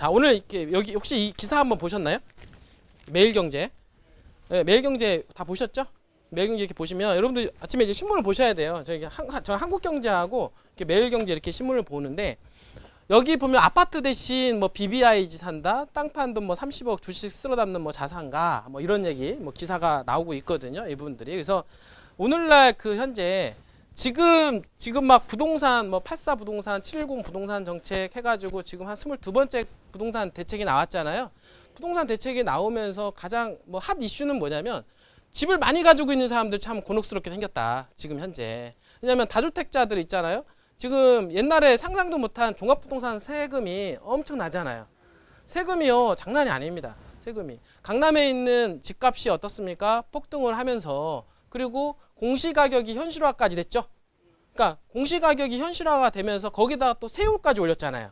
자, 오늘 이렇게 여기 혹시 이 기사 한번 보셨나요? 매일경제. 네, 매일경제 다 보셨죠? 매일경제 이렇게 보시면 여러분들 아침에 이제 신문을 보셔야 돼요. 저는 한국경제하고 이렇게 매일경제 이렇게 신문을 보는데 여기 보면 아파트 대신 뭐 BBIG 산다, 땅 판도 뭐 30억 주식 쓸어 담는 뭐 자산가 뭐 이런 얘기 뭐 기사가 나오고 있거든요. 이분들이. 그래서 오늘날 그 현재 지금 막 부동산 뭐 84 부동산, 710 부동산 정책 해가지고 지금 한 22번째 부동산 대책이 나왔잖아요. 부동산 대책이 나오면서 가장 뭐 핫 이슈는 뭐냐면 집을 많이 가지고 있는 사람들 참 곤혹스럽게 생겼다. 지금 현재. 왜냐면 다주택자들 있잖아요. 지금 옛날에 상상도 못한 종합부동산 세금이 엄청 나잖아요. 세금이요 장난이 아닙니다. 세금이. 강남에 있는 집값이 어떻습니까? 폭등을 하면서 그리고 공시가격이 현실화까지 됐죠. 그러니까 공시가격이 현실화가 되면서 거기다가 또 세율까지 올렸잖아요.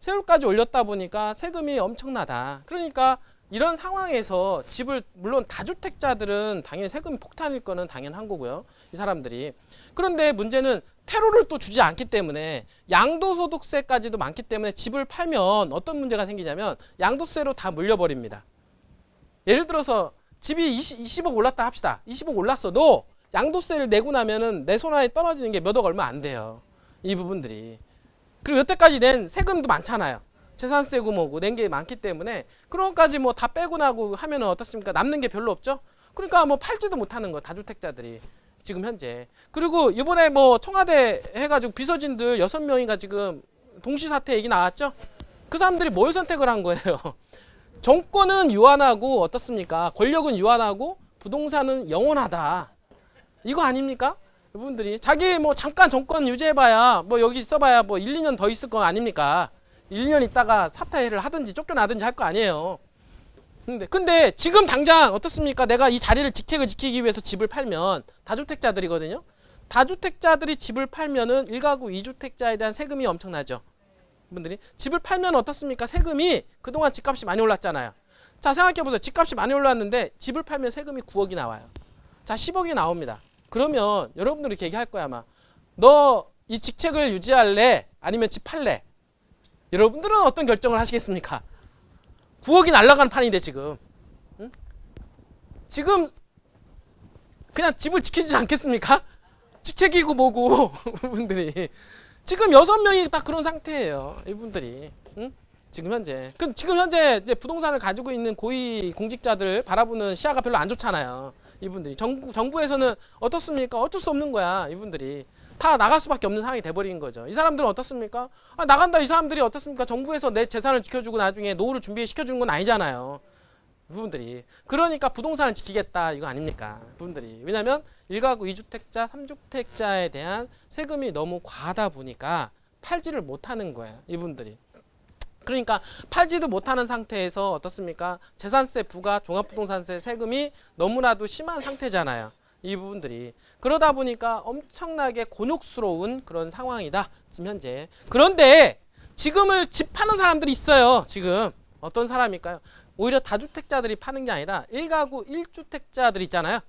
세율까지 올렸다 보니까 세금이 엄청나다. 그러니까 이런 상황에서 집을 물론 다주택자들은 당연히 세금이 폭탄일 거는 당연한 거고요. 이 사람들이. 그런데 문제는 퇴로를 또 주지 않기 때문에 양도소득세까지도 많기 때문에 집을 팔면 어떤 문제가 생기냐면 양도세로 다 물려버립니다. 예를 들어서 집이 20억 올랐다 합시다. 20억 올랐어도 양도세를 내고 나면은 내 손안에 떨어지는 게 몇 억 얼마 안 돼요. 이 부분들이. 그리고 여태까지 낸 세금도 많잖아요. 재산세고 뭐고 낸 게 많기 때문에 그런 것까지 뭐 다 빼고 나고 하면은 어떻습니까? 남는 게 별로 없죠? 그러니까 뭐 팔지도 못하는 거 다주택자들이 지금 현재. 그리고 이번에 뭐 청와대 해가지고 비서진들 6명인가 지금 동시사퇴 얘기 나왔죠? 그 사람들이 뭘 선택을 한 거예요? 정권은 유한하고 어떻습니까? 권력은 유한하고 부동산은 영원하다. 이거 아닙니까? 여러분들이 자기 뭐 잠깐 정권 유지해봐야 뭐 여기 있어봐야 뭐 1, 2년 더 있을 거 아닙니까? 1, 2년 있다가 사퇴를 하든지 쫓겨나든지 할 거 아니에요. 근데 지금 당장 어떻습니까? 내가 이 자리를 직책을 지키기 위해서 집을 팔면 다주택자들이거든요. 다주택자들이 집을 팔면은 1가구 2주택자에 대한 세금이 엄청나죠. 분들이 집을 팔면 어떻습니까? 세금이 그동안 집값이 많이 올랐잖아요. 자, 생각해보세요. 집값이 많이 올랐는데 집을 팔면 세금이 9억이 나와요. 자, 10억이 나옵니다. 그러면 여러분들이 이렇게 얘기할 거야 아마. 너 이 직책을 유지할래? 아니면 집 팔래? 여러분들은 어떤 결정을 하시겠습니까? 9억이 날아가는 판인데 지금. 응? 지금 그냥 집을 지키지 않겠습니까? 직책이고 뭐고 분들이. 지금 6명이 다 그런 상태예요. 이분들이. 응? 지금 현재. 지금 현재 이제 부동산을 가지고 있는 고위 공직자들 바라보는 시야가 별로 안 좋잖아요. 이분들이. 정부에서는 어떻습니까? 어쩔 수 없는 거야. 이분들이. 다 나갈 수밖에 없는 상황이 돼버린 거죠. 이 사람들은 어떻습니까? 나간다 이 사람들이 어떻습니까? 정부에서 내 재산을 지켜주고 나중에 노후를 준비시켜주는 건 아니잖아요. 부분들이. 그러니까 부동산을 지키겠다 이거 아닙니까? 부분들이. 왜냐하면 1가구 2주택자 3주택자에 대한 세금이 너무 과하다 보니까 팔지를 못하는 거예요. 이분들이. 그러니까 팔지도 못하는 상태에서 어떻습니까? 재산세 부과 종합부동산세 세금이 너무나도 심한 상태잖아요. 이 부분들이. 그러다 보니까 엄청나게 곤혹스러운 그런 상황이다. 지금 현재. 그런데 지금을 집 파는 사람들이 있어요. 지금. 어떤 사람일까요? 오히려 다주택자들이 파는 게 아니라 1가구 1주택자들 있잖아요.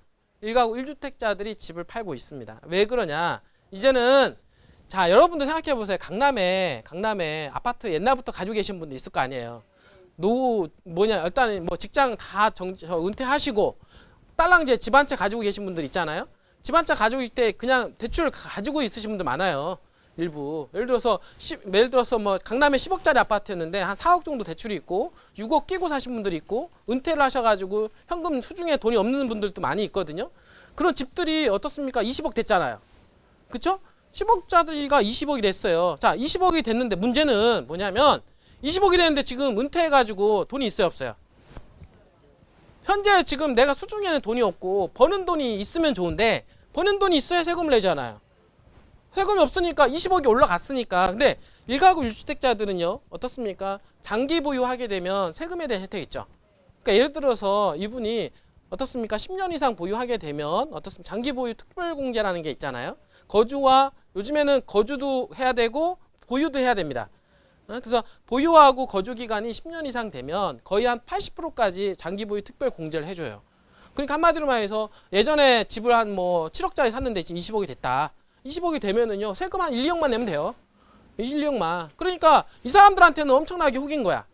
1가구 1주택자들이 집을 팔고 있습니다. 왜 그러냐? 이제는 자, 여러분들 생각해 보세요. 강남에 아파트 옛날부터 가지고 계신 분들 있을 거 아니에요. 일단 뭐 직장 다 은퇴하시고 딸랑제 집 한 채 가지고 계신 분들 있잖아요. 집 한 채 가지고 있을 때 그냥 대출 가지고 있으신 분들 많아요. 일부. 예를 들어서 뭐 강남에 10억짜리 아파트였는데 한 4억 정도 대출이 있고 6억 끼고 사신 분들이 있고 은퇴를 하셔가지고 현금 수중에 돈이 없는 분들도 많이 있거든요. 그런 집들이 어떻습니까? 20억 됐잖아요. 그쵸? 10억짜리가 20억이 됐어요. 자, 20억이 됐는데 문제는 뭐냐면 20억이 됐는데 지금 은퇴해가지고 돈이 있어요, 없어요? 현재 지금 내가 수중에는 돈이 없고 버는 돈이 있으면 좋은데 버는 돈이 있어야 세금을 내잖아요. 세금이 없으니까 20억이 올라갔으니까. 근데 1가구 1주택자들은요. 어떻습니까? 장기 보유하게 되면 세금에 대한 혜택이 있죠. 그러니까 예를 들어서 이분이 어떻습니까? 10년 이상 보유하게 되면 어떻습니까? 장기 보유 특별공제라는 게 있잖아요. 거주와 요즘에는 거주도 해야 되고 보유도 해야 됩니다. 그래서 보유하고 거주 기간이 10년 이상 되면 거의 한 80%까지 장기 보유 특별 공제를 해줘요. 그러니까 한마디로 말해서 예전에 집을 한 뭐 7억짜리 샀는데 지금 20억이 됐다. 20억이 되면은요 세금 한 1, 2억만 내면 돼요. 1, 2억만. 그러니까 이 사람들한테는 엄청나게 훅인 거야.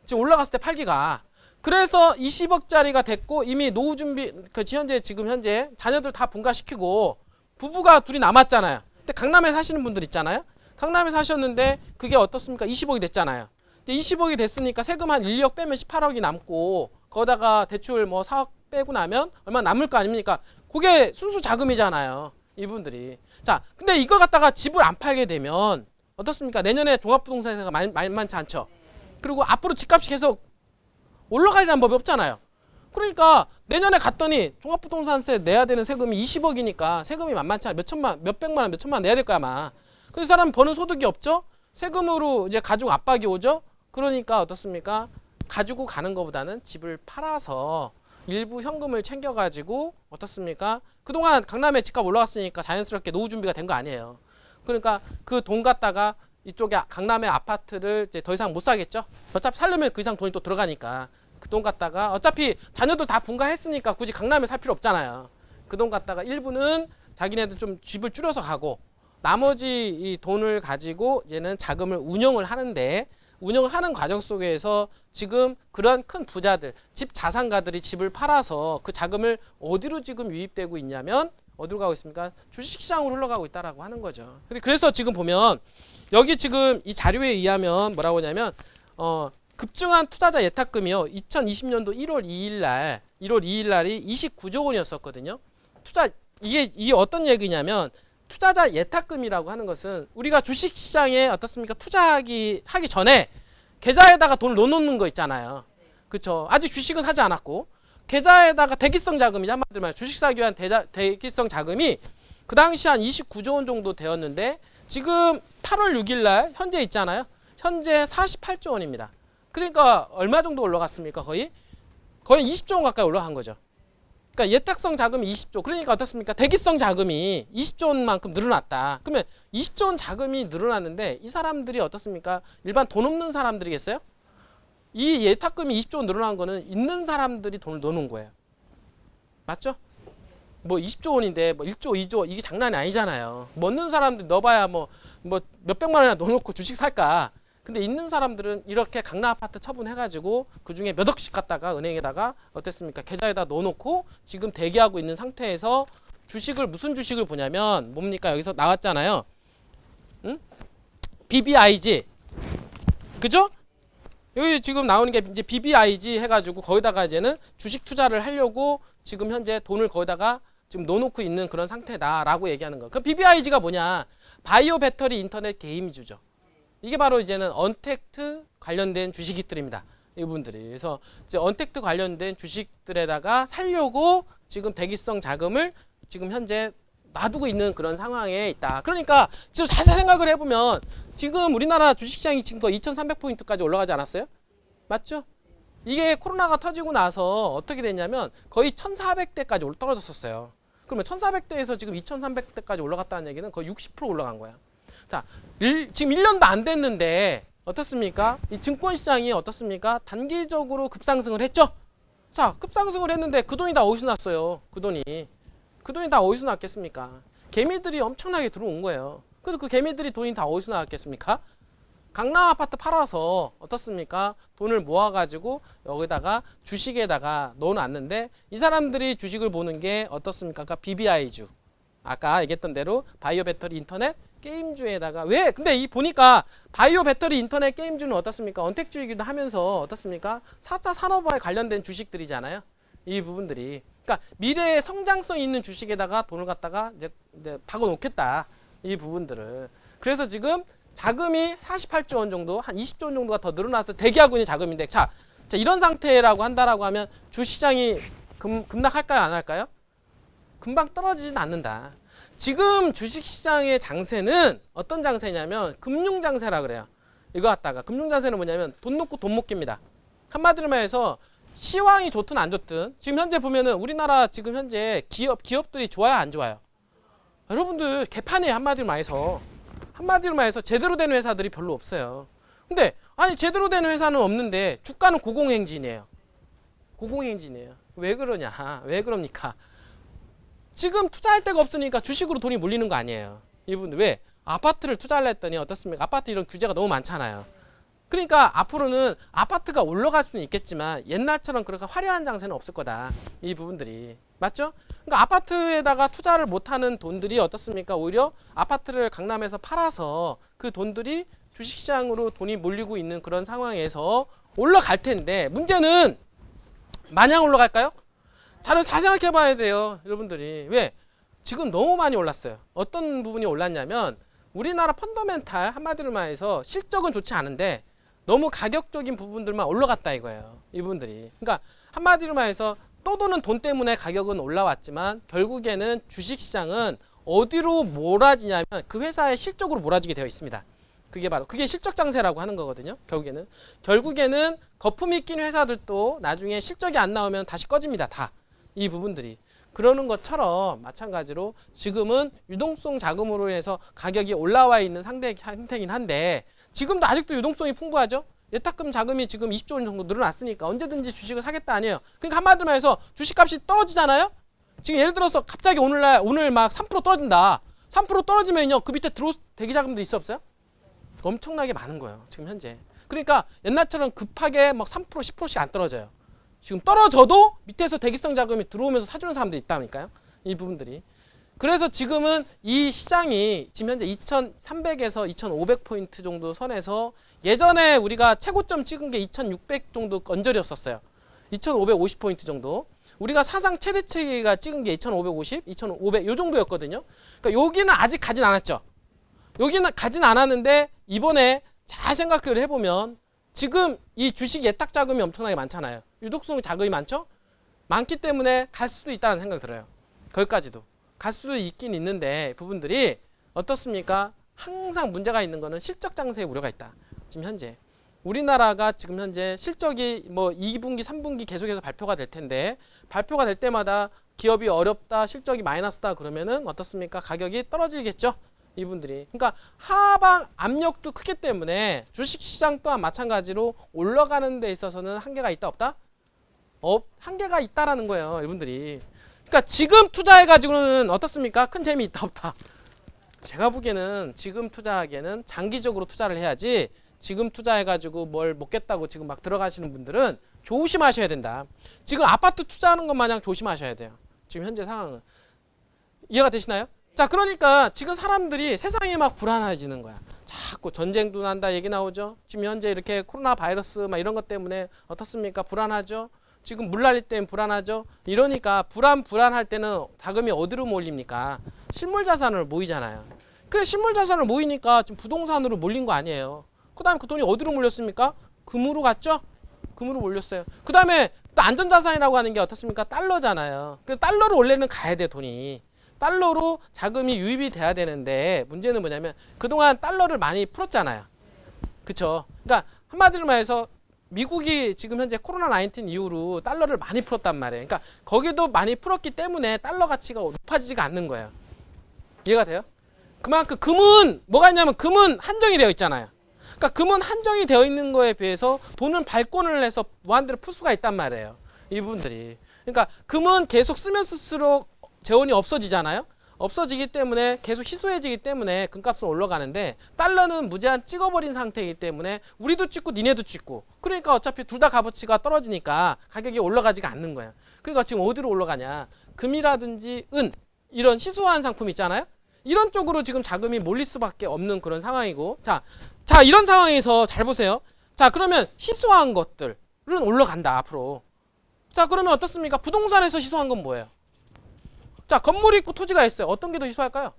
지금 올라갔을 때 팔기가. 그래서 20억짜리가 됐고 이미 노후 준비 현재 지금 현재 자녀들 다 분가시키고 부부가 둘이 남았잖아요. 근데 강남에 사시는 분들 있잖아요. 강남에 사셨는데 그게 어떻습니까? 20억이 됐잖아요. 이제 20억이 됐으니까 세금 한 1, 2억 빼면 18억이 남고 거기다가 대출 뭐 4억 빼고 나면 얼마 남을 거 아닙니까? 그게 순수 자금이잖아요. 이분들이. 자, 근데 이걸 갖다가 집을 안 팔게 되면 어떻습니까? 내년에 종합부동산세가 만만치 않죠. 그리고 앞으로 집값이 계속 올라가리라는 법이 없잖아요. 그러니까 내년에 갔더니 종합부동산세 내야 되는 세금이 20억이니까 세금이 만만치 않아. 몇백만 원, 몇천만 원 내야 될 거야 아마. 그 사람 버는 소득이 없죠? 세금으로 이제 가중 압박이 오죠? 그러니까 어떻습니까? 가지고 가는 것보다는 집을 팔아서 일부 현금을 챙겨가지고 어떻습니까? 그동안 강남에 집값 올라갔으니까 자연스럽게 노후 준비가 된 거 아니에요. 그러니까 그 돈 갖다가 이쪽에 강남의 아파트를 이제 더 이상 못 사겠죠? 어차피 살려면 그 이상 돈이 또 들어가니까 그 돈 갖다가 어차피 자녀들 다 분가했으니까 굳이 강남에 살 필요 없잖아요. 그 돈 갖다가 일부는 자기네들 좀 집을 줄여서 가고 나머지 이 돈을 가지고 얘는 자금을 운영을 하는데 운영을 하는 과정 속에서 지금 그런 큰 부자들, 집 자산가들이 집을 팔아서 그 자금을 어디로 지금 유입되고 있냐면 어디로 가고 있습니까? 주식시장으로 흘러가고 있다라고 하는 거죠. 그래서 지금 보면 여기 지금 이 자료에 의하면 뭐라고 하냐면 급증한 투자자 예탁금이요. 2020년도 1월 2일 날이 29조 원이었었거든요. 이게 어떤 얘기냐면 투자자 예탁금이라고 하는 것은 우리가 주식시장에 어떻습니까? 투자하기 전에 계좌에다가 돈을 넣어놓는 거 있잖아요. 그렇죠? 아직 주식은 사지 않았고 계좌에다가 대기성 자금이죠. 한마디로 말해 주식 사기 위한 대기성 자금이 그 당시 한 29조 원 정도 되었는데 지금 8월 6일 날 현재 있잖아요. 현재 48조 원입니다. 그러니까 얼마 정도 올라갔습니까? 거의 20조 원 가까이 올라간 거죠. 그러니까 예탁성 자금이 20조. 그러니까 어떻습니까? 대기성 자금이 20조 원만큼 늘어났다. 그러면 20조 원 자금이 늘어났는데 이 사람들이 어떻습니까? 일반 돈 없는 사람들이겠어요? 이 예탁금이 20조 원 늘어난 거는 있는 사람들이 돈을 넣어놓은 거예요. 맞죠? 뭐 20조 원인데 뭐 1조, 2조 이게 장난이 아니잖아요. 뭐 없는 사람들 넣어봐야 뭐 몇백만 원이나 넣어놓고 주식 살까? 근데 있는 사람들은 이렇게 강남 아파트 처분해가지고 그 중에 몇 억씩 갖다가 은행에다가 어땠습니까? 계좌에다 넣어놓고 지금 대기하고 있는 상태에서 무슨 주식을 보냐면 뭡니까? 여기서 나왔잖아요. 응? BBIG. 그죠? 여기 지금 나오는 게 이제 BBIG 해가지고 거기다가 이제는 주식 투자를 하려고 지금 현재 돈을 거기다가 지금 넣어놓고 있는 그런 상태다라고 얘기하는 거. 그 BBIG가 뭐냐? 바이오 배터리 인터넷 게임주죠. 이게 바로 이제는 언택트 관련된 주식들입니다. 이분들이. 그래서 이제 언택트 관련된 주식들에다가 살려고 지금 대기성 자금을 지금 현재 놔두고 있는 그런 상황에 있다. 그러니까 지금 살살 생각을 해보면 지금 우리나라 주식시장이 지금 거의 2300포인트까지 올라가지 않았어요? 맞죠? 이게 코로나가 터지고 나서 어떻게 됐냐면 거의 1400대까지 떨어졌었어요. 그러면 1400대에서 지금 2300대까지 올라갔다는 얘기는 거의 60% 올라간 거야. 자, 지금 1년도 안 됐는데 어떻습니까? 이 증권시장이 어떻습니까? 단기적으로 급상승을 했죠? 자, 급상승을 했는데 그 돈이 다 어디서 났어요? 그 돈이 다 어디서 났겠습니까? 개미들이 엄청나게 들어온 거예요. 그래서 그 개미들이 돈이 다 어디서 나왔겠습니까? 강남 아파트 팔아서 어떻습니까? 돈을 모아가지고 여기다가 주식에다가 넣어놨는데 이 사람들이 주식을 보는 게 어떻습니까? 그러니까 BBI주. 아까 얘기했던 대로 바이오 배터리 인터넷 게임주에다가 왜? 근데 이 보니까 바이오 배터리 인터넷 게임주는 어떻습니까? 언택주이기도 하면서 어떻습니까? 4차 산업화에 관련된 주식들이잖아요. 이 부분들이. 그러니까 미래의 성장성 있는 주식에다가 돈을 갖다가 이제 박아 놓겠다. 이 부분들을. 그래서 지금 자금이 48조 원 정도, 한 20조 원 정도가 더 늘어나서 대기하고 있는 자금인데 자 이런 상태라고 한다라고 하면 주시장이 급락할까요? 안 할까요? 금방 떨어지진 않는다. 지금 주식시장의 장세는 어떤 장세냐면 금융장세라 그래요. 이거 갖다가 금융장세는 뭐냐면 돈 놓고 돈 못 깁니다. 한마디로 말해서 시황이 좋든 안 좋든 지금 현재 보면은 우리나라 지금 현재 기업들이 좋아요 안 좋아요? 여러분들 개판이에요. 한마디로 말해서 제대로 된 회사들이 별로 없어요. 근데 아니 제대로 된 회사는 없는데 주가는 고공행진이에요. 왜 그러냐? 왜 그럽니까? 지금 투자할 데가 없으니까 주식으로 돈이 몰리는 거 아니에요. 이분들 왜? 아파트를 투자하려 했더니 어떻습니까? 아파트 이런 규제가 너무 많잖아요. 그러니까 앞으로는 아파트가 올라갈 수는 있겠지만 옛날처럼 그렇게 화려한 장세는 없을 거다. 이 부분들이. 맞죠? 그러니까 아파트에다가 투자를 못하는 돈들이 어떻습니까? 오히려 아파트를 강남에서 팔아서 그 돈들이 주식시장으로 돈이 몰리고 있는 그런 상황에서 올라갈 텐데 문제는 마냥 올라갈까요? 잘 생각해 봐야 돼요. 여러분들이. 왜? 지금 너무 많이 올랐어요. 어떤 부분이 올랐냐면 우리나라 펀더멘탈 한마디로 말해서 실적은 좋지 않은데 너무 가격적인 부분들만 올라갔다 이거예요. 이 부분들이. 그러니까 한마디로 말해서 떠도는 돈 때문에 가격은 올라왔지만 결국에는 주식시장은 어디로 몰아지냐면 그 회사의 실적으로 몰아지게 되어 있습니다. 그게 실적 장세라고 하는 거거든요. 결국에는 거품이 낀 회사들도 나중에 실적이 안 나오면 다시 꺼집니다. 다. 이 부분들이. 그러는 것처럼 마찬가지로 지금은 유동성 자금으로 인해서 가격이 올라와 있는 상태이긴 한데 지금도 아직도 유동성이 풍부하죠. 예탁금 자금이 지금 20조 원 정도 늘어났으니까 언제든지 주식을 사겠다 아니에요. 그러니까 한마디로 해서 주식값이 떨어지잖아요. 지금 예를 들어서 갑자기 오늘 막 3% 떨어진다. 3% 떨어지면요. 그 밑에 대기 자금도 있어 없어요? 엄청나게 많은 거예요. 지금 현재. 그러니까 옛날처럼 급하게 막 3% 10%씩 안 떨어져요. 지금 떨어져도 밑에서 대기성 자금이 들어오면서 사주는 사람들이 있다니까요. 이 부분들이. 그래서 지금은 이 시장이 지금 현재 2300에서 2500포인트 정도 선에서 예전에 우리가 최고점 찍은 게 2600 정도 언저리였었어요. 2550포인트 정도. 우리가 사상 최대치가 찍은 게 2550, 2500 요 정도였거든요. 그러니까 여기는 아직 가진 않았죠. 여기는 가진 않았는데 이번에 잘 생각을 해보면 지금 이 주식 예탁 자금이 엄청나게 많잖아요. 유동성 자금이 많죠? 많기 때문에 갈 수도 있다는 생각이 들어요. 거기까지도. 갈 수도 있긴 있는데 부분들이 어떻습니까? 항상 문제가 있는 거는 실적 장세에 우려가 있다. 지금 현재. 우리나라가 지금 현재 실적이 뭐 2분기, 3분기 계속해서 발표가 될 텐데 발표가 될 때마다 기업이 어렵다, 실적이 마이너스다 그러면은 어떻습니까? 가격이 떨어지겠죠? 이분들이. 그러니까 하방 압력도 크기 때문에 주식시장 또한 마찬가지로 올라가는 데 있어서는 한계가 있다 없다? 한계가 있다라는 거예요. 이분들이. 그러니까 지금 투자해가지고는 어떻습니까? 큰 재미 있다 없다? 제가 보기에는 지금 투자하기에는 장기적으로 투자를 해야지 지금 투자해가지고 뭘 먹겠다고 지금 막 들어가시는 분들은 조심하셔야 된다. 지금 아파트 투자하는 것 마냥 조심하셔야 돼요. 지금 현재 상황은. 이해가 되시나요? 자, 그러니까 지금 사람들이 세상이 막 불안해지는 거야. 자꾸 전쟁도 난다 얘기 나오죠. 지금 현재 이렇게 코로나 바이러스 막 이런 것 때문에 어떻습니까? 불안하죠. 지금 물난리 때문에 불안하죠. 이러니까 불안할 때는 자금이 어디로 몰립니까? 실물 자산으로 모이잖아요. 그래 실물 자산을 모이니까 지금 부동산으로 몰린 거 아니에요. 그 다음에 그 돈이 어디로 몰렸습니까? 금으로 갔죠? 금으로 몰렸어요. 그 다음에 또 안전자산이라고 하는 게 어떻습니까? 달러잖아요. 그래서 달러로 원래는 가야 돼 돈이. 달러로 자금이 유입이 돼야 되는데 문제는 뭐냐면 그동안 달러를 많이 풀었잖아요. 그쵸? 그러니까 한마디로 말해서 미국이 지금 현재 코로나19 이후로 달러를 많이 풀었단 말이에요. 그러니까 거기도 많이 풀었기 때문에 달러 가치가 높아지지가 않는 거예요. 이해가 돼요? 그만큼 금은 뭐가 있냐면 금은 한정이 되어 있잖아요. 그러니까 금은 한정이 되어 있는 거에 비해서 돈은 발권을 해서 무한대로 풀 수가 있단 말이에요. 이 부분들이. 그러니까 금은 계속 쓰면 쓸수록 재원이 없어지잖아요. 없어지기 때문에 계속 희소해지기 때문에 금값은 올라가는데 달러는 무제한 찍어버린 상태이기 때문에 우리도 찍고 니네도 찍고 그러니까 어차피 둘 다 값어치가 떨어지니까 가격이 올라가지가 않는 거예요. 그러니까 지금 어디로 올라가냐. 금이라든지 은 이런 희소한 상품 있잖아요. 이런 쪽으로 지금 자금이 몰릴 수밖에 없는 그런 상황이고 자 이런 상황에서 잘 보세요. 자 그러면 희소한 것들은 올라간다 앞으로. 자 그러면 어떻습니까? 부동산에서 희소한 건 뭐예요? 자 건물이 있고 토지가 있어요. 어떤 게 더 희소할까요?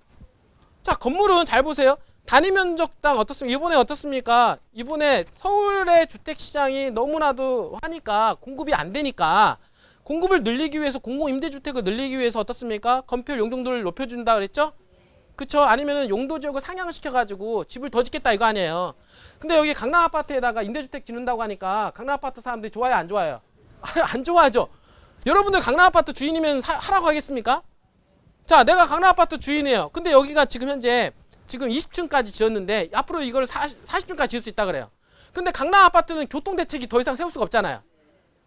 자 건물은 잘 보세요. 단위 면적당 어떻습니까? 이번에 어떻습니까? 이번에 서울의 주택시장이 너무나도 하니까 공급이 안 되니까 공급을 늘리기 위해서 공공임대주택을 늘리기 위해서 어떻습니까? 건폐율 용적률을 높여준다 그랬죠? 그쵸? 아니면은 용도지역을 상향시켜가지고 집을 더 짓겠다 이거 아니에요. 근데 여기 강남 아파트에다가 임대주택 짓는다고 하니까 강남 아파트 사람들이 좋아요 안 좋아요? 안 좋아하죠. 여러분들 강남 아파트 주인이면 하라고 하겠습니까? 자 내가 강남 아파트 주인이에요. 근데 여기가 지금 현재 지금 20층까지 지었는데 앞으로 이걸 40층까지 지을 수 있다 그래요. 근데 강남 아파트는 교통대책이 더 이상 세울 수가 없잖아요.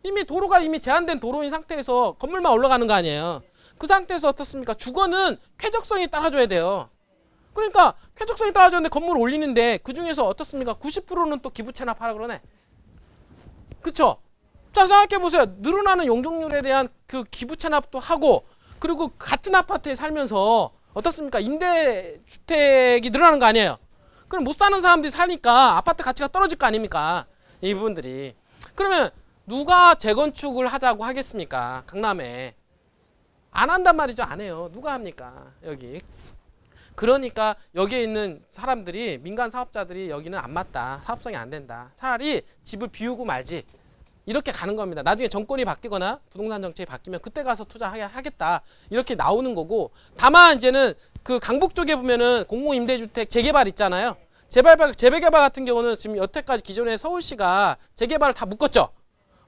이미 도로가 이미 제한된 도로인 상태에서 건물만 올라가는 거 아니에요. 그 상태에서 어떻습니까? 주거는 쾌적성이 따라줘야 돼요. 그러니까 쾌적성이 떨어졌는데 건물을 올리는데 그 중에서 어떻습니까? 90%는 또 기부 체납하라 그러네. 그쵸? 자, 생각해보세요. 늘어나는 용적률에 대한 그 기부 체납도 하고, 그리고 같은 아파트에 살면서 어떻습니까? 임대주택이 늘어나는 거 아니에요? 그럼 못 사는 사람들이 사니까 아파트 가치가 떨어질 거 아닙니까? 이 부분들이. 그러면 누가 재건축을 하자고 하겠습니까? 강남에. 안 한단 말이죠. 안 해요. 누가 합니까? 여기. 그러니까 여기에 있는 사람들이, 민간 사업자들이 여기는 안 맞다. 사업성이 안 된다. 차라리 집을 비우고 말지. 이렇게 가는 겁니다. 나중에 정권이 바뀌거나 부동산 정책이 바뀌면 그때 가서 투자하겠다. 이렇게 나오는 거고, 다만 이제는 그 강북 쪽에 보면은 공공임대주택 재개발 있잖아요. 재개발 같은 경우는 지금 여태까지 기존에 서울시가 재개발을 다 묶었죠.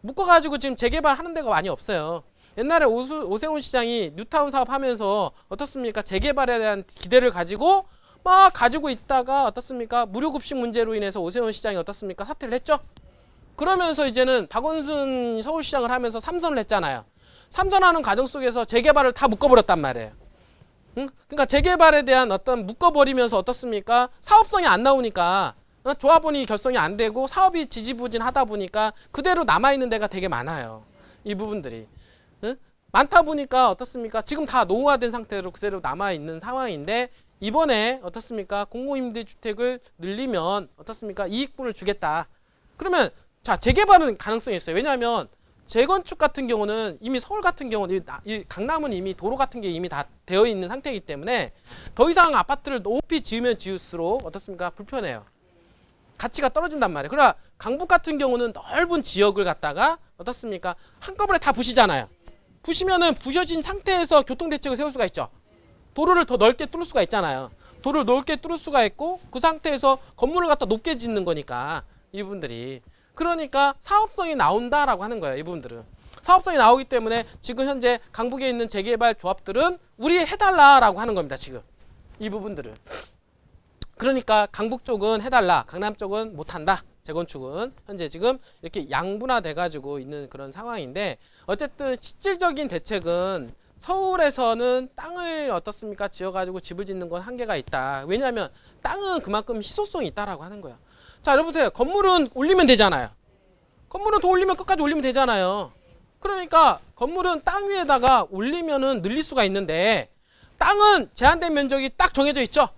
묶어가지고 지금 재개발 하는 데가 많이 없어요. 옛날에 오세훈 시장이 뉴타운 사업 하면서 어떻습니까? 재개발에 대한 기대를 가지고 막 가지고 있다가 어떻습니까? 무료급식 문제로 인해서 오세훈 시장이 어떻습니까? 사퇴를 했죠. 그러면서 이제는 박원순 서울시장을 하면서 삼선을 했잖아요. 삼선하는 과정 속에서 재개발을 다 묶어버렸단 말이에요. 응? 그러니까 재개발에 대한 어떤 묶어버리면서 어떻습니까? 사업성이 안 나오니까 조합원이 결성이 안 되고 사업이 지지부진하다 보니까 그대로 남아있는 데가 되게 많아요. 이 부분들이. 응? 많다 보니까 어떻습니까? 지금 다 노후화된 상태로 그대로 남아있는 상황인데 이번에 어떻습니까? 공공임대주택을 늘리면 어떻습니까? 이익분을 주겠다. 그러면 자, 재개발은 가능성이 있어요. 왜냐하면 재건축 같은 경우는 이미 서울 같은 경우는 이 강남은 이미 도로 같은 게 이미 다 되어 있는 상태이기 때문에 더 이상 아파트를 높이 지으면 지을수록 어떻습니까? 불편해요. 가치가 떨어진단 말이에요. 그러나 강북 같은 경우는 넓은 지역을 갖다가 어떻습니까? 한꺼번에 다 부시잖아요. 부시면은 부셔진 상태에서 교통대책을 세울 수가 있죠. 도로를 더 넓게 뚫을 수가 있잖아요. 도로를 넓게 뚫을 수가 있고 그 상태에서 건물을 갖다 높게 짓는 거니까 이분들이. 그러니까 사업성이 나온다라고 하는 거예요. 이분들은. 사업성이 나오기 때문에 지금 현재 강북에 있는 재개발 조합들은 우리 해달라라고 하는 겁니다. 지금. 이 부분들을. 그러니까 강북 쪽은 해달라. 강남 쪽은 못한다. 재건축은. 현재 지금 이렇게 양분화돼 가지고 있는 그런 상황인데 어쨌든 실질적인 대책은 서울에서는 땅을 어떻습니까? 지어가지고 집을 짓는 건 한계가 있다. 왜냐하면 땅은 그만큼 희소성이 있다라고 하는 거예요. 자, 여러분 보세요. 건물은 올리면 되잖아요. 건물은 더 올리면 끝까지 올리면 되잖아요. 그러니까 건물은 땅 위에다가 올리면은 늘릴 수가 있는데 땅은 제한된 면적이 딱 정해져 있죠.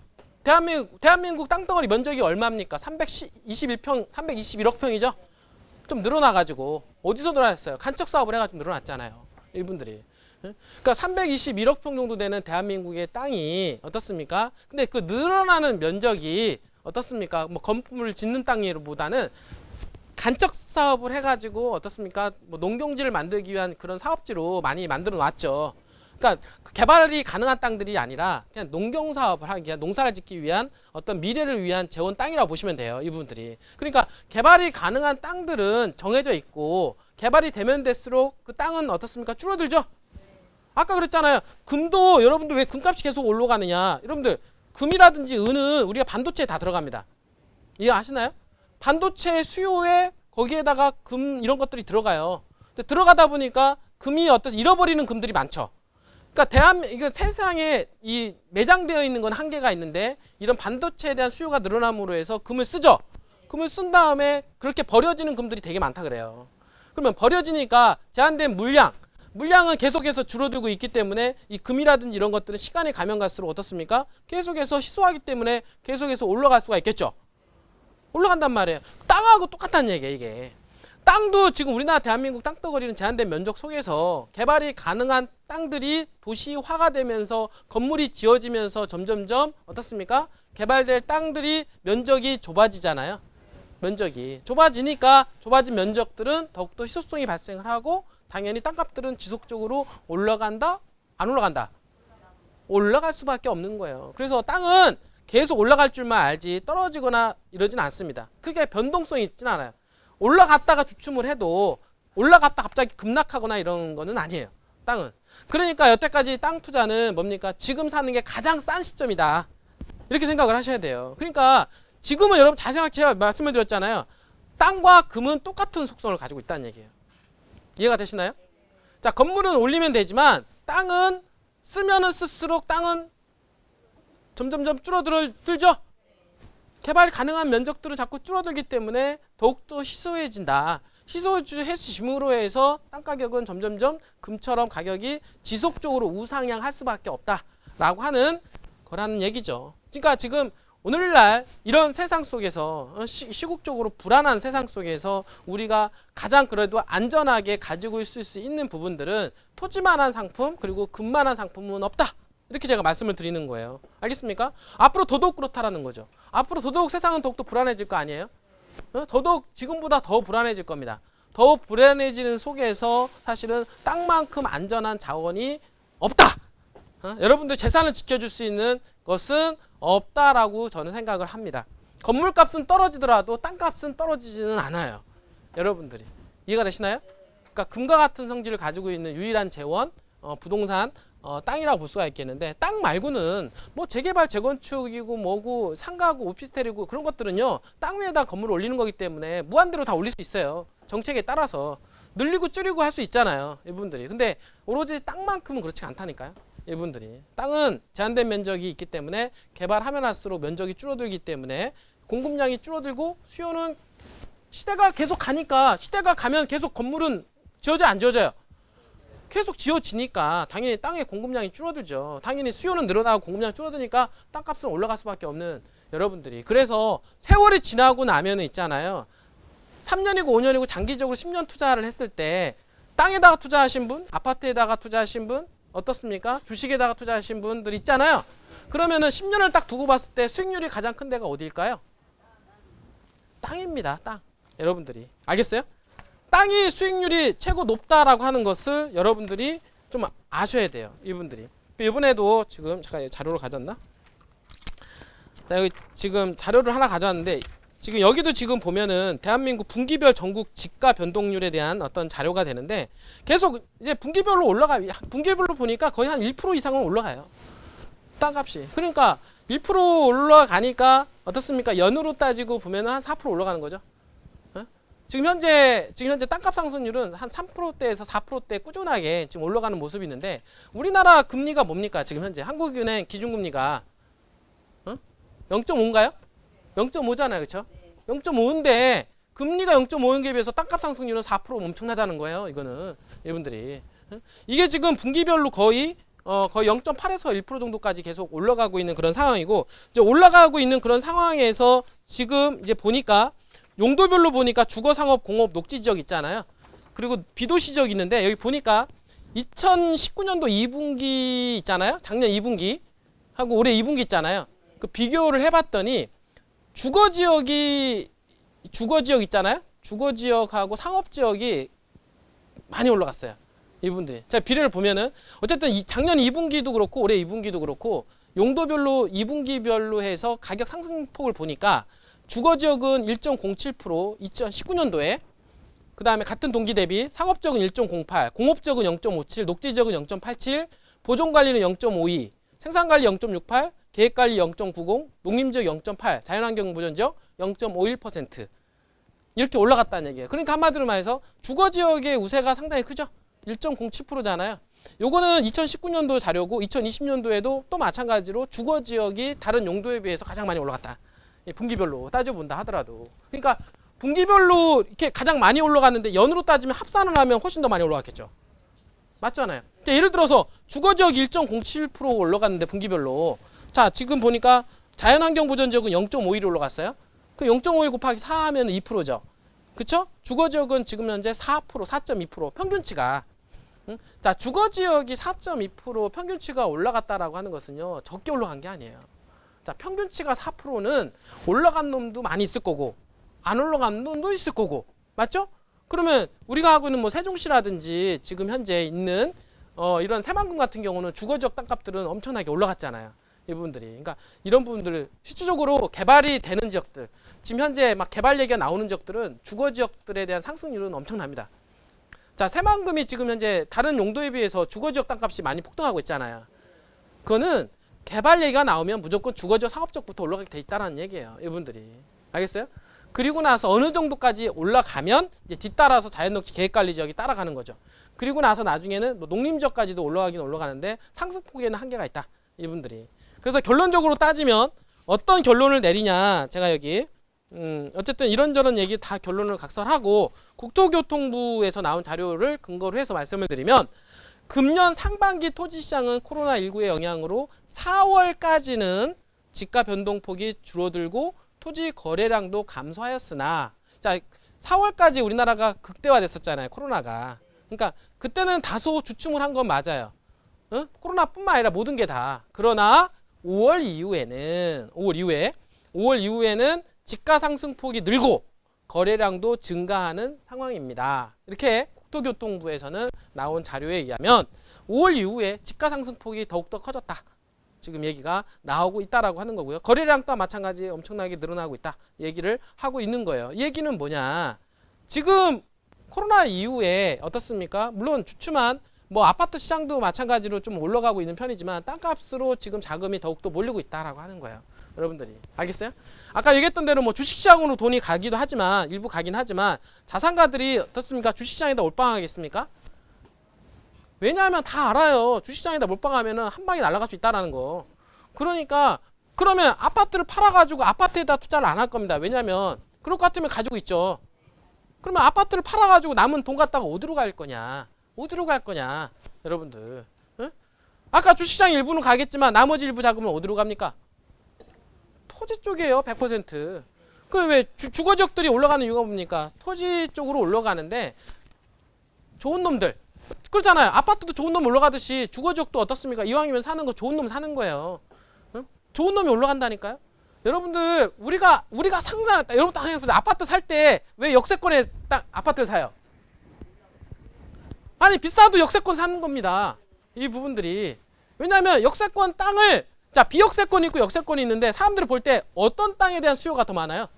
대한민국 땅덩어리 면적이 얼마입니까? 321억 평이죠. 좀 늘어나가지고 어디서 늘어났어요? 간척 사업을 해가지고 늘어났잖아요. 이분들이. 그러니까 321억 평 정도 되는 대한민국의 땅이 어떻습니까? 근데 그 늘어나는 면적이 어떻습니까? 뭐 건물을 짓는 땅보다는 간척 사업을 해가지고 어떻습니까? 뭐 농경지를 만들기 위한 그런 사업지로 많이 만들어 놨죠. 그러니까 개발이 가능한 땅들이 아니라 그냥 농경 사업을 하기 위한 농사를 짓기 위한 어떤 미래를 위한 재원 땅이라고 보시면 돼요. 이 부분들이. 그러니까 개발이 가능한 땅들은 정해져 있고 개발이 되면 될수록 그 땅은 어떻습니까? 줄어들죠. 아까 그랬잖아요. 금도 여러분들 왜 금값이 계속 올라가느냐? 여러분들 금이라든지 은은 우리가 반도체에 다 들어갑니다. 이해 아시나요? 반도체 수요에 거기에다가 금 이런 것들이 들어가요. 근데 들어가다 보니까 금이 잃어버리는 금들이 많죠. 그러니까 이거 세상에 이 매장되어 있는 건 한계가 있는데 이런 반도체에 대한 수요가 늘어남으로 해서 금을 쓰죠. 금을 쓴 다음에 그렇게 버려지는 금들이 되게 많다 그래요. 그러면 버려지니까 제한된 물량은 계속해서 줄어들고 있기 때문에 이 금이라든지 이런 것들은 시간이 가면 갈수록 어떻습니까? 계속해서 희소하기 때문에 계속해서 올라갈 수가 있겠죠. 올라간단 말이에요. 땅하고 똑같다는 얘기예요, 이게. 땅도 지금 우리나라 대한민국 땅덩어리는 제한된 면적 속에서 개발이 가능한 땅들이 도시화가 되면서 건물이 지어지면서 점점점 어떻습니까? 개발될 땅들이 면적이 좁아지잖아요. 면적이 좁아지니까 좁아진 면적들은 더욱더 희소성이 발생을 하고 당연히 땅값들은 지속적으로 올라간다? 안 올라간다? 올라갈 수밖에 없는 거예요. 그래서 땅은 계속 올라갈 줄만 알지 떨어지거나 이러진 않습니다. 크게 변동성이 있진 않아요. 올라갔다가 주춤을 해도 올라갔다 갑자기 급락하거나 이런 거는 아니에요. 땅은. 그러니까 여태까지 땅 투자는 뭡니까? 지금 사는 게 가장 싼 시점이다. 이렇게 생각을 하셔야 돼요. 그러니까 지금은 여러분 잘 생각해. 제가 말씀을 드렸잖아요. 땅과 금은 똑같은 속성을 가지고 있다는 얘기예요. 이해가 되시나요? 자, 건물은 올리면 되지만 땅은 쓰면은 쓸수록 땅은 점점점 줄어들죠. 개발 가능한 면적들은 자꾸 줄어들기 때문에 더욱더 희소해진다. 희소해짐으로 해서 땅 가격은 점점점 금처럼 가격이 지속적으로 우상향할 수밖에 없다라고 하는 거라는 얘기죠. 그러니까 지금 오늘날 이런 세상 속에서 시국적으로 불안한 세상 속에서 우리가 가장 그래도 안전하게 가지고 있을 수 있는 부분들은 토지만한 상품 그리고 금만한 상품은 없다. 이렇게 제가 말씀을 드리는 거예요. 알겠습니까? 앞으로 더더욱 그렇다라는 거죠. 앞으로 더더욱 세상은 더욱더 불안해질 거 아니에요? 더더욱 지금보다 더 불안해질 겁니다. 더 불안해지는 속에서 사실은 땅만큼 안전한 자원이 없다. 여러분들 재산을 지켜줄 수 있는 것은 없다라고 저는 생각을 합니다. 건물값은 떨어지더라도 땅값은 떨어지지는 않아요. 여러분들이 이해가 되시나요? 그러니까 금과 같은 성질을 가지고 있는 유일한 재원, 부동산, 땅이라고 볼 수가 있겠는데 땅 말고는 뭐 재개발, 재건축이고 뭐고 상가고 오피스텔이고 그런 것들은요. 땅 위에다 건물을 올리는 거기 때문에 무한대로 다 올릴 수 있어요. 정책에 따라서 늘리고 줄이고 할 수 있잖아요. 이분들이. 근데 오로지 땅만큼은 그렇지 않다니까요. 이분들이. 땅은 제한된 면적이 있기 때문에 개발하면 할수록 면적이 줄어들기 때문에 공급량이 줄어들고 수요는 시대가 계속 가니까 시대가 가면 계속 건물은 지어져요, 안 지어져요? 계속 지어지니까 당연히 땅의 공급량이 줄어들죠. 당연히 수요는 늘어나고 공급량이 줄어드니까 땅값은 올라갈 수밖에 없는 여러분들이. 그래서 세월이 지나고 나면은 있잖아요. 3년이고 5년이고 장기적으로 10년 투자를 했을 때 땅에다가 투자하신 분, 아파트에다가 투자하신 분, 어떻습니까? 주식에다가 투자하신 분들 있잖아요. 그러면은 10년을 딱 두고 봤을 때 수익률이 가장 큰 데가 어디일까요? 땅입니다. 땅. 여러분들이. 알겠어요? 땅이 수익률이 최고 높다라고 하는 것을 여러분들이 좀 아셔야 돼요. 이분들이. 이번에도 지금 잠깐 자료를 가져왔나? 자, 여기 지금 자료를 하나 가져왔는데 지금 여기도 지금 보면은 대한민국 분기별 전국 지가 변동률에 대한 어떤 자료가 되는데 계속 이제 분기별로 올라가요. 분기별로 보니까 거의 한 1% 이상은 올라가요. 땅값이. 그러니까 1% 올라가니까 어떻습니까? 연으로 따지고 보면은 한 4% 올라가는 거죠. 지금 현재 땅값 상승률은 한 3%대에서 4%대 꾸준하게 지금 올라가는 모습이 있는데 우리나라 금리가 뭡니까? 지금 현재 한국은행 기준금리가 0.5인가요? 0.5잖아요. 그렇죠? 0.5인데 금리가 0.5인 게 비해서 땅값 상승률은 4% 엄청나다는 거예요. 이거는 여러분들이. 이게 지금 분기별로 거의 0.8에서 1% 정도까지 계속 올라가고 있는 그런 상황이고 이제 올라가고 있는 그런 상황에서 지금 이제 보니까 용도별로 보니까 주거, 상업, 공업, 녹지 지역 있잖아요. 그리고 비도시 지역 있는데 여기 보니까 2019년도 2분기 있잖아요. 작년 2분기 하고 올해 2분기 있잖아요. 그 비교를 해봤더니 주거 지역 있잖아요. 주거 지역하고 상업 지역이 많이 올라갔어요. 이분들이. 자, 비례를 보면은 어쨌든 작년 2분기도 그렇고 올해 2분기도 그렇고 용도별로 2분기별로 해서 가격 상승폭을 보니까 주거 지역은 1.07% 2019년도에 그 다음에 같은 동기 대비 상업 지역은 1.08, 공업 지역은 0.57, 녹지 지역은 0.87, 보존 관리는 0.52, 생산 관리 0.68, 계획 관리 0.90, 농림 지역 0.8, 자연환경 보전 지역 0.51% 이렇게 올라갔다는 얘기예요. 그러니까 한마디로 말해서 주거 지역의 우세가 상당히 크죠. 1.07%잖아요. 요거는 2019년도 자료고 2020년도에도 또 마찬가지로 주거 지역이 다른 용도에 비해서 가장 많이 올라갔다. 분기별로 따져본다 하더라도. 그러니까 분기별로 이렇게 가장 많이 올라갔는데 연으로 따지면 합산을 하면 훨씬 더 많이 올라갔겠죠. 맞잖아요. 예를 들어서 주거지역 1.07% 올라갔는데 분기별로. 자, 지금 보니까 자연환경 보전 지역은 0.51 올라갔어요. 그 0.51 곱하기 4 하면 2%죠. 그쵸? 주거지역은 지금 현재 4%, 4.2% 평균치가. 자, 주거지역이 4.2% 평균치가 올라갔다라고 하는 것은요. 적게 올라간 게 아니에요. 자, 평균치가 4%는 올라간 놈도 많이 있을 거고 안 올라간 놈도 있을 거고 맞죠? 그러면 우리가 하고 있는 뭐 세종시라든지 지금 현재 있는 이런 새만금 같은 경우는 주거지역 땅값들은 엄청나게 올라갔잖아요. 이 부분들이. 그러니까 이런 부분들을 실질적으로 개발이 되는 지역들 지금 현재 막 개발 얘기가 나오는 지역들은 주거지역들에 대한 상승률은 엄청납니다. 자, 새만금이 지금 현재 다른 용도에 비해서 주거지역 땅값이 많이 폭등하고 있잖아요. 그거는 개발 얘기가 나오면 무조건 주거지역 상업지역부터 올라가게 돼 있다는 얘기예요. 이분들이. 알겠어요? 그리고 나서 어느 정도까지 올라가면 이제 뒤따라서 자연녹지 계획관리 지역이 따라가는 거죠. 그리고 나서 나중에는 뭐 농림지역까지도 올라가긴 올라가는데 상승폭에는 한계가 있다. 이분들이. 그래서 결론적으로 따지면 어떤 결론을 내리냐, 제가 여기 어쨌든 이런저런 얘기 다 결론을 각설하고 국토교통부에서 나온 자료를 근거로 해서 말씀을 드리면, 금년 상반기 토지시장은 코로나19의 영향으로 4월까지는 지가 변동폭이 줄어들고 토지 거래량도 감소하였으나, 자 4월까지 우리나라가 극대화됐었잖아요, 코로나가. 그러니까 그때는 다소 주춤을 한 건 맞아요. 코로나뿐만 아니라 모든 게 다. 그러나 5월 이후에는 지가 상승폭이 늘고 거래량도 증가하는 상황입니다. 이렇게 국토교통부에서는 나온 자료에 의하면 5월 이후에 지가 상승폭이 더욱더 커졌다, 지금 얘기가 나오고 있다라고 하는 거고요. 거래량 또한 마찬가지 엄청나게 늘어나고 있다 얘기를 하고 있는 거예요. 이 얘기는 뭐냐, 지금 코로나 이후에 어떻습니까? 물론 주춤한 뭐 아파트 시장도 마찬가지로 좀 올라가고 있는 편이지만 땅값으로 지금 자금이 더욱더 몰리고 있다라고 하는 거예요. 여러분들이 알겠어요? 아까 얘기했던 대로 뭐 주식시장으로 돈이 가기도 하지만, 일부 가긴 하지만 자산가들이 어떻습니까? 주식시장에다 몰빵하겠습니까? 왜냐하면 다 알아요. 주식시장에다 몰빵하면은 한 방에 날아갈 수 있다라는 거. 그러니까 그러면 아파트를 팔아가지고 아파트에다 투자를 안 할 겁니다. 왜냐하면 그럴 것 같으면 가지고 있죠. 그러면 아파트를 팔아가지고 남은 돈 갖다가 어디로 갈 거냐? 어디로 갈 거냐? 여러분들. 응? 아까 주식시장 일부는 가겠지만 나머지 일부 자금은 어디로 갑니까? 토지 쪽이에요. 100%. 그 왜 주거지역들이 올라가는 이유가 뭡니까? 토지 쪽으로 올라가는데 좋은 놈들. 그렇잖아요. 아파트도 좋은 놈 올라가듯이 주거지역도 어떻습니까? 이왕이면 사는 거 좋은 놈 사는 거예요. 응? 좋은 놈이 올라간다니까요. 여러분들 우리가 상상했다. 여러분 딱 해보세요. 아파트 살 때 왜 역세권에 딱 아파트를 사요? 아니 비싸도 역세권 사는 겁니다. 이 부분들이. 왜냐하면 역세권 땅을, 자 비역세권이 있고 역세권이 있는데 사람들이 볼 때 어떤 땅에 대한 수요가 더 많아요?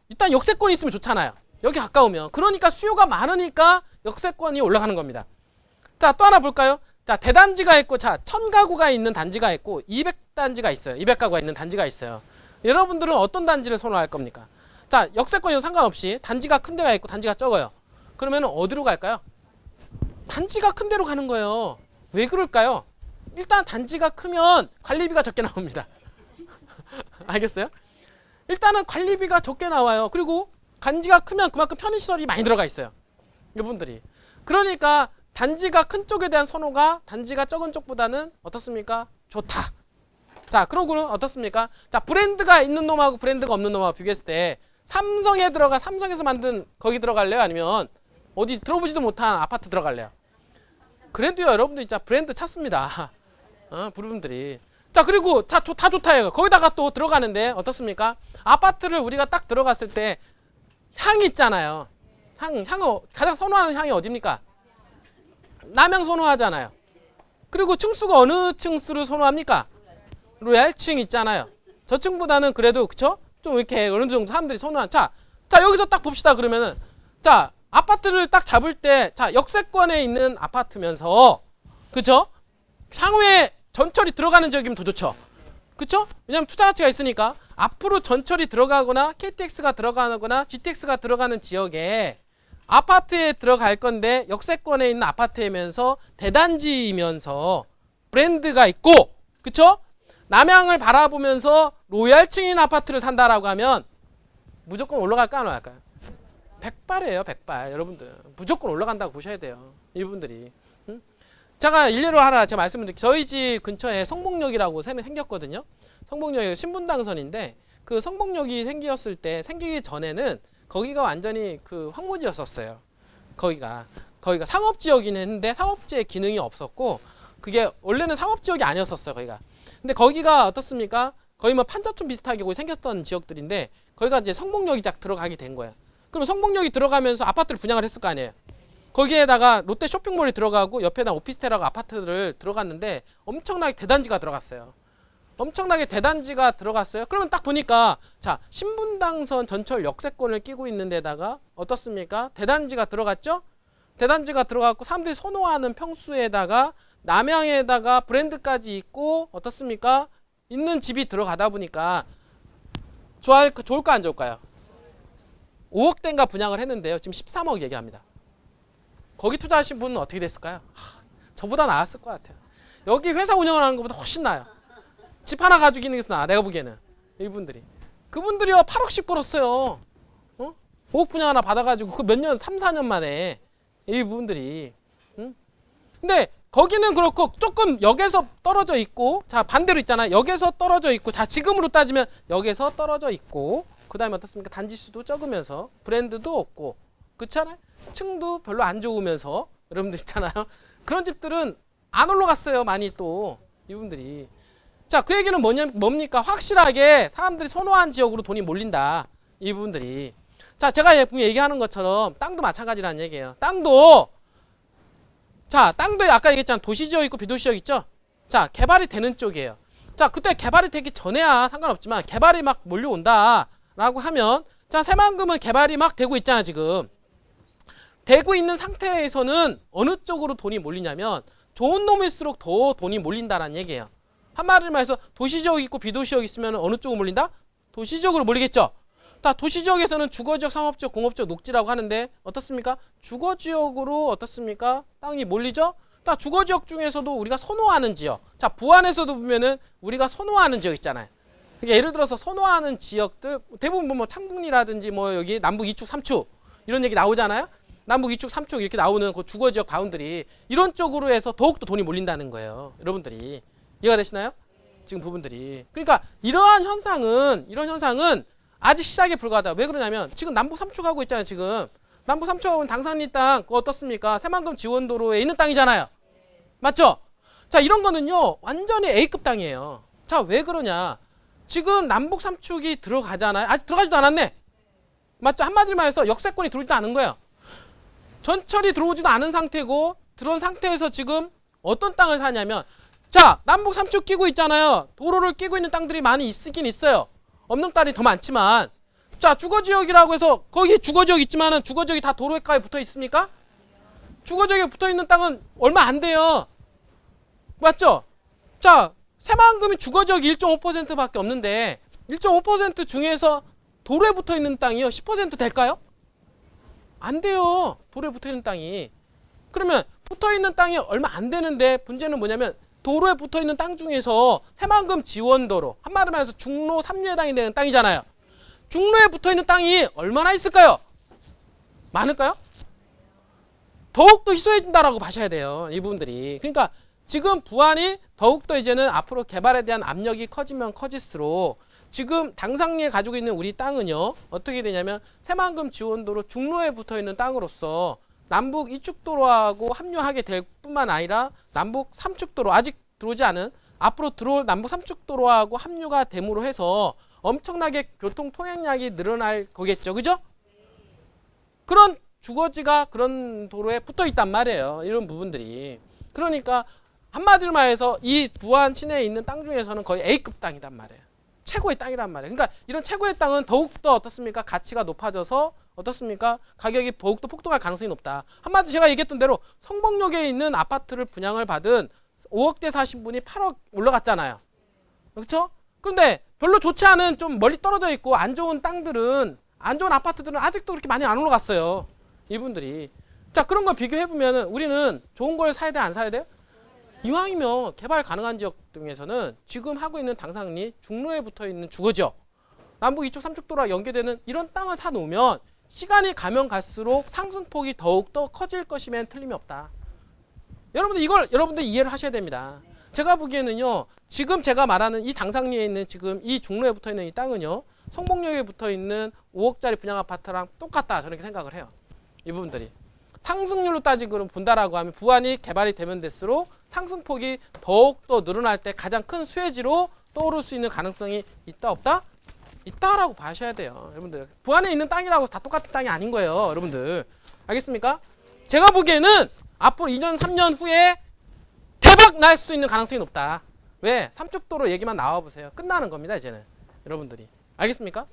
일단 역세권이 있으면 좋잖아요. 여기 가까우면. 그러니까 수요가 많으니까 역세권이 올라가는 겁니다. 자 또 하나 볼까요? 자 대단지가 있고, 자 1000가구가 있는 단지가 있고 200단지가 있어요. 200가구가 있는 단지가 있어요. 여러분들은 어떤 단지를 선호할 겁니까? 자 역세권이랑 상관없이 단지가 큰 데가 있고 단지가 적어요. 그러면 어디로 갈까요? 단지가 큰 데로 가는 거예요. 왜 그럴까요? 일단 단지가 크면 관리비가 적게 나옵니다. 알겠어요? 일단은 관리비가 적게 나와요. 그리고 단지가 크면 그만큼 편의시설이 많이 들어가 있어요. 여러분들이. 그러니까 단지가 큰 쪽에 대한 선호가 단지가 적은 쪽보다는 어떻습니까? 좋다. 자, 그러고는 어떻습니까? 자, 브랜드가 있는 놈하고 브랜드가 없는 놈하고 비교했을 때 삼성에서 만든 거기 들어갈래요? 아니면 어디 들어보지도 못한 아파트 들어갈래요? 그래도요, 여러분들 진짜 브랜드 찾습니다. 부분들이. 자, 그리고 다 좋다 해요. 거기다가 또 들어가는데 어떻습니까? 아파트를 우리가 딱 들어갔을 때 향이 있잖아요. 향 가장 선호하는 향이 어디입니까? 남향 선호하잖아요. 그리고 층수가 어느 층수를 선호합니까? 로얄층 있잖아요. 저 층보다는 그래도 그쵸? 좀 이렇게 어느 정도 사람들이 선호한. 자 여기서 딱 봅시다. 그러면은 자 아파트를 딱 잡을 때, 자 역세권에 있는 아파트면서 그쵸? 향후에 전철이 들어가는 지역이면 더 좋죠. 그쵸? 왜냐면 투자 가치가 있으니까. 앞으로 전철이 들어가거나 KTX가 들어가거나 GTX가 들어가는 지역에 아파트에 들어갈 건데 역세권에 있는 아파트이면서 대단지이면서 브랜드가 있고, 그쵸? 남향을 바라보면서 로얄층인 아파트를 산다라고 하면 무조건 올라갈까 안 올라갈까요? 100발이에요, 100발. 여러분들 무조건 올라간다고 보셔야 돼요, 이분들이. 응? 제가 일례로 하나 제가 말씀드릴게요. 저희 집 근처에 성목역이라고 생겼거든요. 성목역이 신분당선인데, 그 성목역이 생기기 전에는 거기가 완전히 그 황무지였었어요. 거기가 상업지역이긴 했는데 상업지의 기능이 없었고, 그게 원래는 상업지역이 아니었었어요, 거기가. 근데 거기가 어떻습니까? 거의 뭐 판자촌 비슷하게 생겼던 지역들인데, 거기가 이제 성목역이 딱 들어가게 된 거예요. 그럼 성목역이 들어가면서 아파트를 분양을 했을 거 아니에요. 거기에다가 롯데 쇼핑몰이 들어가고 옆에다 오피스텔하고 아파트를 들어갔는데 엄청나게 대단지가 들어갔어요. 그러면 딱 보니까 자 신분당선 전철 역세권을 끼고 있는 데다가 어떻습니까? 대단지가 들어갔죠? 대단지가 들어갔고 사람들이 선호하는 평수에다가 남향에다가 브랜드까지 있고 어떻습니까? 있는 집이 들어가다 보니까 좋을까 안 좋을까요? 5억대인가 분양을 했는데요. 지금 13억 얘기합니다. 거기 투자하신 분은 어떻게 됐을까요? 저보다 나았을 것 같아요. 여기 회사 운영을 하는 것보다 훨씬 나아요. 집 하나 가지고 있는 게 더 나아. 내가 보기에는 이분들이 그분들이요 8억씩 벌었어요. 5억 분양 하나 받아가지고 그 몇 년 3, 4년 만에 이분들이. 근데 거기는 그렇고 조금 역에서 떨어져 있고, 자 반대로 있잖아. 역에서 떨어져 있고, 자 지금으로 따지면 역에서 떨어져 있고, 그 다음에 어떻습니까? 단지 수도 적으면서 브랜드도 없고, 그렇잖아요. 층도 별로 안 좋으면서 여러분들 있잖아요. 그런 집들은 안 올라갔어요. 많이 또 이분들이. 자 그 얘기는 뭡니까? 확실하게 사람들이 선호한 지역으로 돈이 몰린다. 이분들이. 자 제가 분명히 얘기하는 것처럼 땅도 마찬가지라는 얘기예요. 땅도 아까 얘기했잖아. 도시지역 있고 비도시지역 있죠. 자 개발이 되는 쪽이에요. 자 그때 개발이 되기 전에야 상관없지만 개발이 막 몰려온다 라고 하면, 자 새만금은 개발이 막 되고 있잖아. 지금 되고 있는 상태에서는 어느 쪽으로 돈이 몰리냐면 좋은 놈일수록 더 돈이 몰린다라는 얘기예요. 한마디로 말해서 도시지역 있고 비도시지역 있으면 어느 쪽으로 몰린다? 도시지역으로 몰리겠죠. 자, 도시지역에서는 주거지역, 상업지역, 공업지역, 녹지라고 하는데 어떻습니까? 주거지역으로 어떻습니까? 땅이 몰리죠? 자, 주거지역 중에서도 우리가 선호하는 지역. 자, 부안에서도 보면은 우리가 선호하는 지역 있잖아요. 그러니까 예를 들어서 선호하는 지역들 대부분 뭐 창북리라든지 뭐 여기 남북 2축, 3축 이런 얘기 나오잖아요. 남북 2축, 3축 이렇게 나오는 그 주거지역 바운드리 이런 쪽으로 해서 더욱더 돈이 몰린다는 거예요. 여러분들이 이해가 되시나요? 지금 부분들이. 그러니까 이런 현상은 아직 시작에 불과하다. 왜 그러냐면 지금 남북 3축 하고 있잖아요. 지금 남북 3축 하고 있는 당산리 땅 그거 어떻습니까? 새만금 지원도로에 있는 땅이잖아요. 맞죠? 자 이런 거는요 완전히 A급 땅이에요. 자 왜 그러냐? 지금 남북 3축이 들어가잖아요. 아직 들어가지도 않았네. 맞죠? 한마디로 말해서 역세권이 들어오지도 않은 거예요. 전철이 들어오지도 않은 상태고, 들어온 상태에서 지금 어떤 땅을 사냐면, 자 남북 3축 끼고 있잖아요. 도로를 끼고 있는 땅들이 많이 있긴 있어요. 없는 땅이 더 많지만, 자 주거지역이라고 해서 거기 주거지역 있지만은 주거지역이 다 도로 가까이 붙어 있습니까? 주거지역에 붙어 있는 땅은 얼마 안 돼요. 맞죠? 자 새만금이 주거지역이 1.5%밖에 없는데 1.5% 중에서 도로에 붙어 있는 땅이요 10% 될까요? 안 돼요. 도로에 붙어 있는 땅이. 그러면 붙어 있는 땅이 얼마 안 되는데 문제는 뭐냐면 도로에 붙어 있는 땅 중에서 새만금 지원도로, 한마디로 말해서 중로 3류에 해당되는 땅이잖아요. 중로에 붙어 있는 땅이 얼마나 있을까요? 많을까요? 더욱더 희소해진다라고 봐셔야 돼요. 이 부분들이. 그러니까 지금 부안이 더욱더 이제는 앞으로 개발에 대한 압력이 커지면 커질수록 지금 당상리에 가지고 있는 우리 땅은요 어떻게 되냐면 새만금 지원도로 중로에 붙어 있는 땅으로서 남북 2축도로하고 합류하게 될 뿐만 아니라 남북 3축도로, 아직 들어오지 않은 앞으로 들어올 남북 3축도로하고 합류가 됨으로 해서 엄청나게 교통 통행량이 늘어날 거겠죠. 그죠? 그런 주거지가 그런 도로에 붙어 있단 말이에요. 이런 부분들이. 그러니까 한마디로 말해서 이 부안 시내에 있는 땅 중에서는 거의 A급 땅이란 말이에요. 최고의 땅이란 말이에요. 그러니까 이런 최고의 땅은 더욱더 어떻습니까? 가치가 높아져서 어떻습니까? 가격이 더욱더 폭등할 가능성이 높다. 한마디로 제가 얘기했던 대로 성북역에 있는 아파트를 분양을 받은 5억대 사신 분이 8억 올라갔잖아요. 그렇죠? 그런데 별로 좋지 않은 좀 멀리 떨어져 있고 안 좋은 땅들은, 안 좋은 아파트들은 아직도 그렇게 많이 안 올라갔어요. 이분들이. 자 그런 거 비교해보면 우리는 좋은 걸 사야 돼, 안 사야 돼요? 이왕이면 개발 가능한 지역 중에서는 지금 하고 있는 당상리 중로에 붙어 있는 주거지역, 남북 2축 3축 도로와 연계되는 이런 땅을 사놓으면 시간이 가면 갈수록 상승폭이 더욱더 커질 것이면 틀림이 없다. 여러분들 이걸 여러분들 이해를 하셔야 됩니다. 제가 보기에는요 지금 제가 말하는 이 당상리에 있는 지금 이 중로에 붙어 있는 이 땅은요 성북역에 붙어 있는 5억짜리 분양 아파트랑 똑같다, 저는 이렇게 생각을 해요. 이 부분들이 상승률로 따지고 본다라고 하면 부안이 개발이 되면 될수록 상승폭이 더욱더 늘어날 때 가장 큰 수혜지로 떠오를 수 있는 가능성이 있다, 없다? 있다라고 봐셔야 돼요. 여러분들 부안에 있는 땅이라고 다 똑같은 땅이 아닌 거예요. 여러분들 알겠습니까? 제가 보기에는 앞으로 2년 3년 후에 대박 날 수 있는 가능성이 높다. 왜? 삼축도로 얘기만 나와보세요. 끝나는 겁니다 이제는. 여러분들이 알겠습니까?